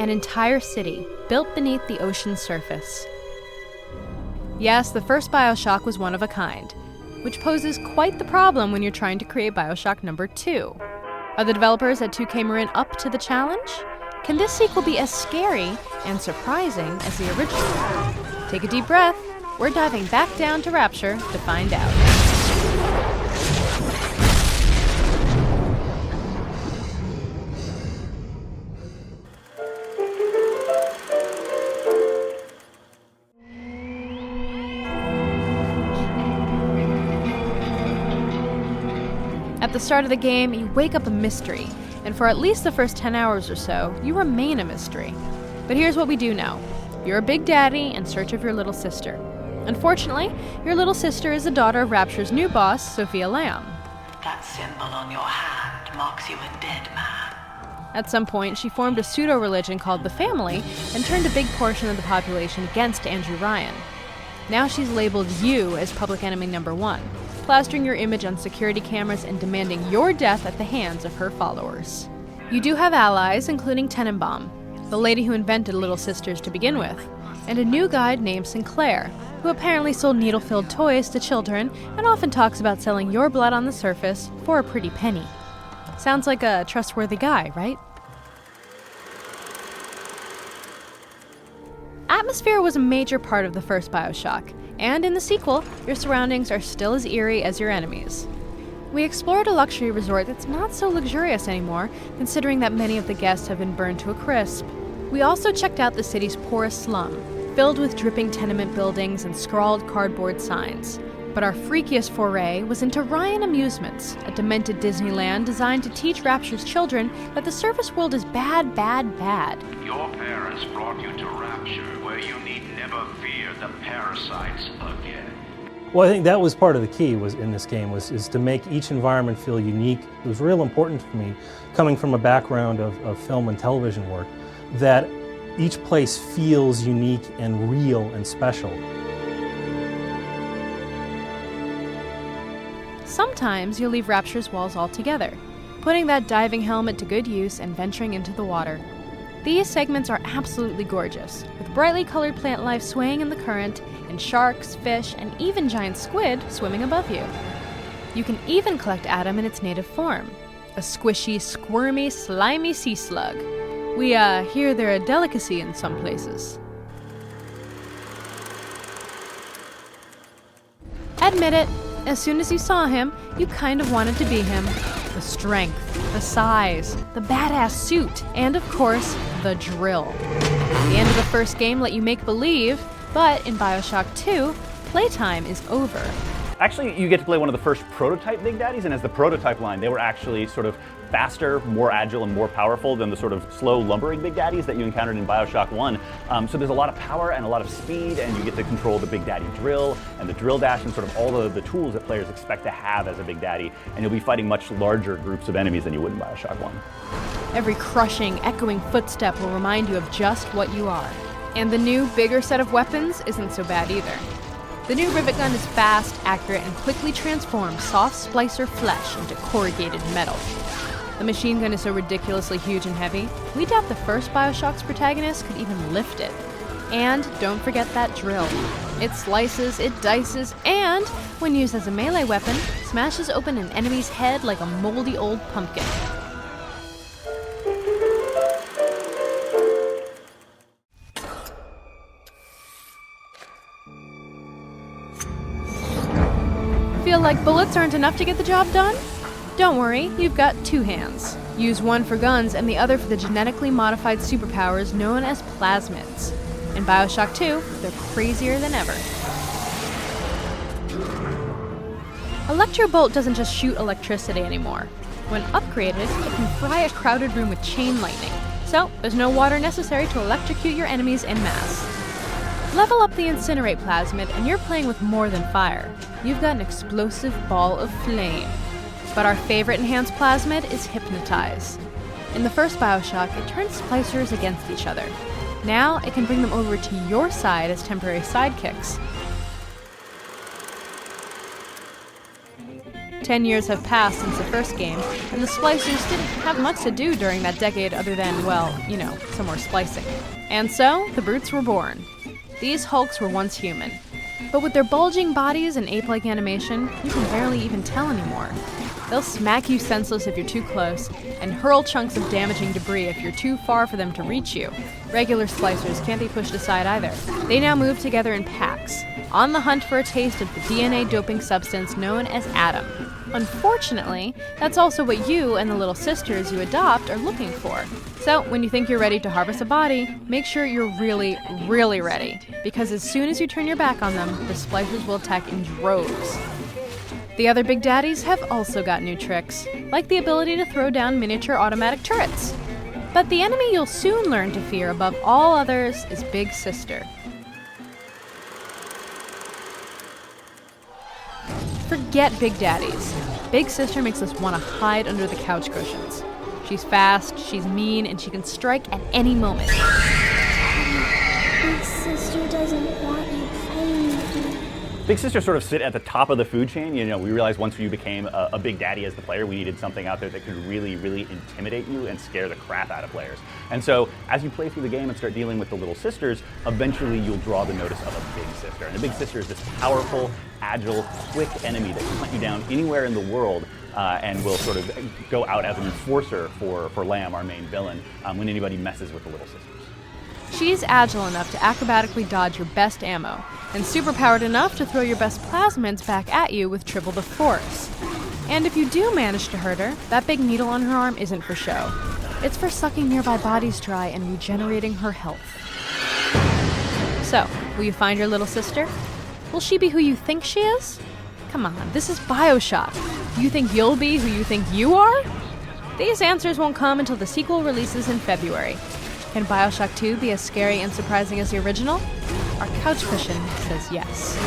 an entire city built beneath the ocean's surface. Yes, the first Bioshock was one of a kind, which poses quite the problem when you're trying to create Bioshock number 2. Are the developers at 2K Marin up to the challenge? Can this sequel be as scary and surprising as the original? Take a deep breath. We're diving back down to Rapture to find out. At the start of the game, you wake up a mystery, and for at least the first 10 hours or so, you remain a mystery. But here's what we do know. You're a big daddy in search of your little sister. Unfortunately, your little sister is the daughter of Rapture's new boss, Sophia Lamb. That symbol on your hand marks you a dead man. At some point, she formed a pseudo-religion called the Family and turned a big portion of the population against Andrew Ryan. Now she's labeled you as public enemy number 1. Plastering your image on security cameras and demanding your death at the hands of her followers. You do have allies, including Tenenbaum, the lady who invented Little Sisters to begin with, and a new guide named Sinclair, who apparently sold needle-filled toys to children and often talks about selling your blood on the surface for a pretty penny. Sounds like a trustworthy guy, right? Atmosphere was a major part of the first Bioshock, and in the sequel, your surroundings are still as eerie as your enemies. We explored a luxury resort that's not so luxurious anymore, considering that many of the guests have been burned to a crisp. We also checked out the city's poorest slum, filled with dripping tenement buildings and scrawled cardboard signs. But our freakiest foray was into Ryan Amusements, a demented Disneyland designed to teach Rapture's children that the surface world is bad, bad, bad. Your parents brought you to Rapture, where you need never fear the parasites again. Well, I think that was part of the key in this game is to make each environment feel unique. It was real important for me, coming from a background of film and television work, that each place feels unique and real and special. Sometimes you'll leave Rapture's walls altogether, putting that diving helmet to good use and venturing into the water. These segments are absolutely gorgeous, with brightly colored plant life swaying in the current, and sharks, fish, and even giant squid swimming above you. You can even collect Adam in its native form, a squishy, squirmy, slimy sea slug. We hear they're a delicacy in some places. Admit it, as soon as you saw him, you kind of wanted to be him. The strength, the size, the badass suit, and of course, the drill. The end of the first game let you make believe, but in Bioshock 2, playtime is over. Actually, you get to play one of the first prototype Big Daddies, and as the prototype line, they were actually sort of faster, more agile, and more powerful than the sort of slow, lumbering Big Daddies that you encountered in Bioshock 1. So there's a lot of power and a lot of speed, and you get to control the Big Daddy drill and the drill dash and sort of all the tools that players expect to have as a Big Daddy, and you'll be fighting much larger groups of enemies than you would in Bioshock 1. Every crushing, echoing footstep will remind you of just what you are. And the new, bigger set of weapons isn't so bad either. The new rivet gun is fast, accurate, and quickly transforms soft splicer flesh into corrugated metal. The machine gun is so ridiculously huge and heavy, we doubt the first Bioshock's protagonist could even lift it. And don't forget that drill. It slices, it dices, and, when used as a melee weapon, smashes open an enemy's head like a moldy old pumpkin. Feel like bullets aren't enough to get the job done? Don't worry, you've got 2 hands. Use one for guns and the other for the genetically modified superpowers known as Plasmids. In Bioshock 2, they're crazier than ever. Electrobolt doesn't just shoot electricity anymore. When upgraded, it can fry a crowded room with chain lightning, so there's no water necessary to electrocute your enemies en masse. Level up the Incinerate Plasmid and you're playing with more than fire. You've got an explosive ball of flame. But our favorite enhanced Plasmid is Hypnotize. In the first Bioshock, it turned splicers against each other. Now, it can bring them over to your side as temporary sidekicks. 10 years have passed since the first game, and the splicers didn't have much to do during that decade other than, well, you know, some more splicing. And so, the brutes were born. These hulks were once human. But with their bulging bodies and ape-like animation, you can barely even tell anymore. They'll smack you senseless if you're too close, and hurl chunks of damaging debris if you're too far for them to reach you. Regular splicers can't be pushed aside either. They now move together in packs, on the hunt for a taste of the DNA-doping substance known as Adam. Unfortunately, that's also what you and the little sisters you adopt are looking for. So, when you think you're ready to harvest a body, make sure you're really, really ready, because as soon as you turn your back on them, the splicers will attack in droves. The other Big Daddies have also got new tricks, like the ability to throw down miniature automatic turrets. But the enemy you'll soon learn to fear above all others is Big Sister. Forget Big Daddies. Big Sister makes us want to hide under the couch cushions. She's fast, she's mean, and she can strike at any moment. Big Sister doesn't want you playing with me. Big Sister sort of sit at the top of the food chain. You know, we realized once you became a Big Daddy as the player, we needed something out there that could really, really intimidate you and scare the crap out of players. And so, as you play through the game and start dealing with the little sisters, eventually you'll draw the notice of a Big Sister. And the Big Sister is this powerful, agile, quick enemy that can hunt you down anywhere in the world and will sort of go out as an enforcer for Lamb, our main villain, when anybody messes with the little sisters. She's agile enough to acrobatically dodge your best ammo, and superpowered enough to throw your best plasmids back at you with triple the force. And if you do manage to hurt her, that big needle on her arm isn't for show. It's for sucking nearby bodies dry and regenerating her health. So, will you find your little sister? Will she be who you think she is? Come on, this is Bioshock. You think you'll be who you think you are? These answers won't come until the sequel releases in February. Can Bioshock 2 be as scary and surprising as the original? Our couch cushion says yes.